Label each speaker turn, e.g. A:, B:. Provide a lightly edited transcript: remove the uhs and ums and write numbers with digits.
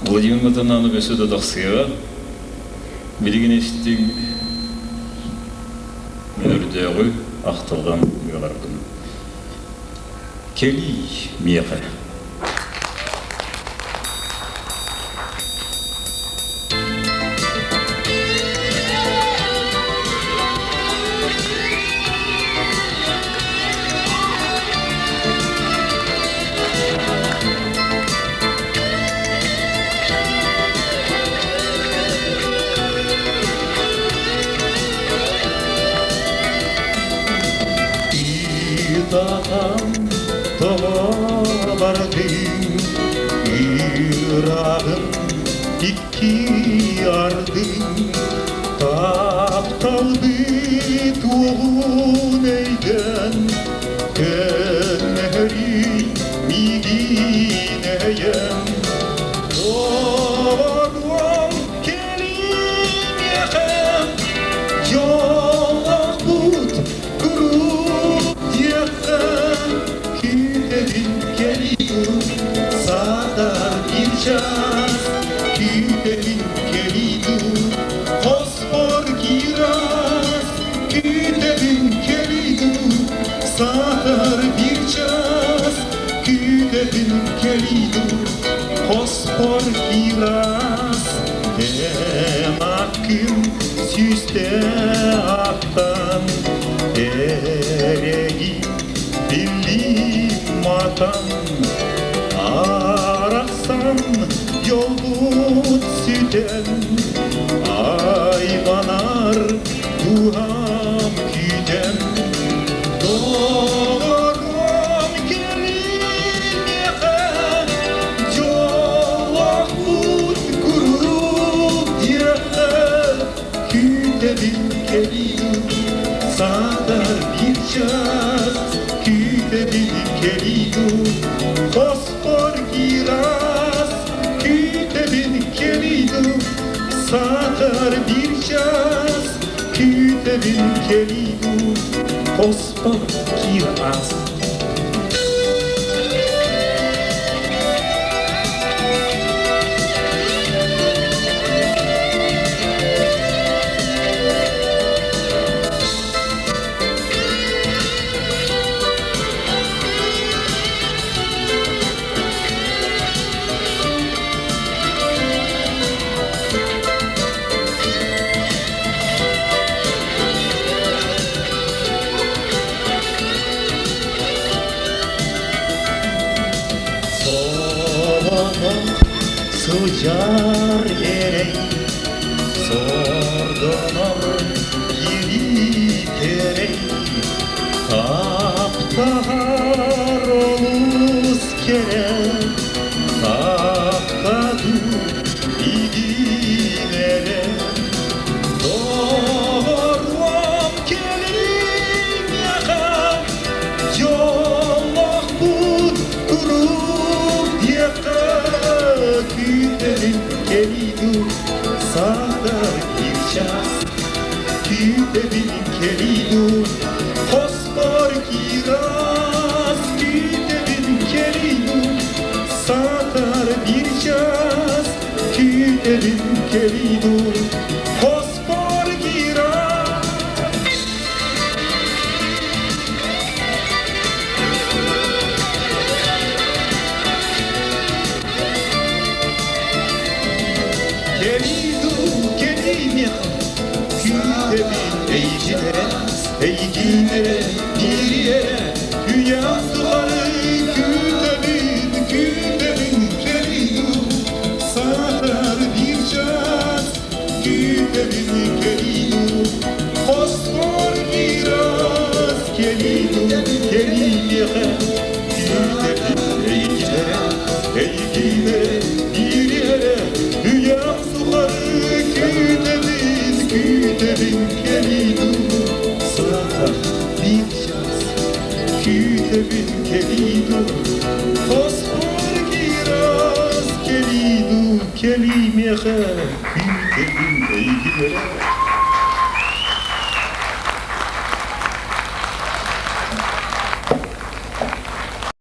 A: Vladimir Matanan'ı besöde dağsıya, bilgin eşittiğin münürdüğü ahtılgan yılardım. Keli miyeğe.
B: Dağım vardım, İrağım iki yardım, taptaldı tuğun eyden, kenheri migineyem. Doğrum kelim yehem, yolak tut kurup yehem. Kütebin geliyor, sağdan bir çaz. Kütebin geliyor, fosfor kiraz. Kütebin geliyor, sağdan bir çaz. Kütebin geliyor, fosfor kiraz. Hem hakkım süste aktan, ereği birliğim matan. Arasan yol but süten, ayvanar duham küten. Doğrum kelim yeğen, yolak but kurup yeğen. Kütebin geliyor, sağdan bir çaz. Kütebin geliyor, fosfor kiraz. Kütebin geliyor, satar bir çaz. Kütebin geliyor, fosfor kiraz. Sıcar yerey, sordunur yeri terey. Kaptahar oluz kerem, kaptadu idilere. Doğrum kelim yakan, yolak but kurup yakan. Kütebin geliyor, sağdan bir çaz. Kütebin geliyor, fosfor kiraz. Kütebin geliyor, sağdan bir çaz. Kütebin geliyor, fosfor kiraz. Kütebin eğicilere, eğicilere, bir yere. Dünya duvarı kütebin, kütebin geliyor, sarar bir çaz. Kütebin geliyor, fosfor kiraz. Geliyor, geliyor. Kütebin eğicilere, eğicilere, bir yere. Dünya duvarı kütebin, kütebin geliyor, sarar bir çaz. Kütebin geliyor, fosfor kiraz. Geliyor, kelim yeğen, kütebin eğilere.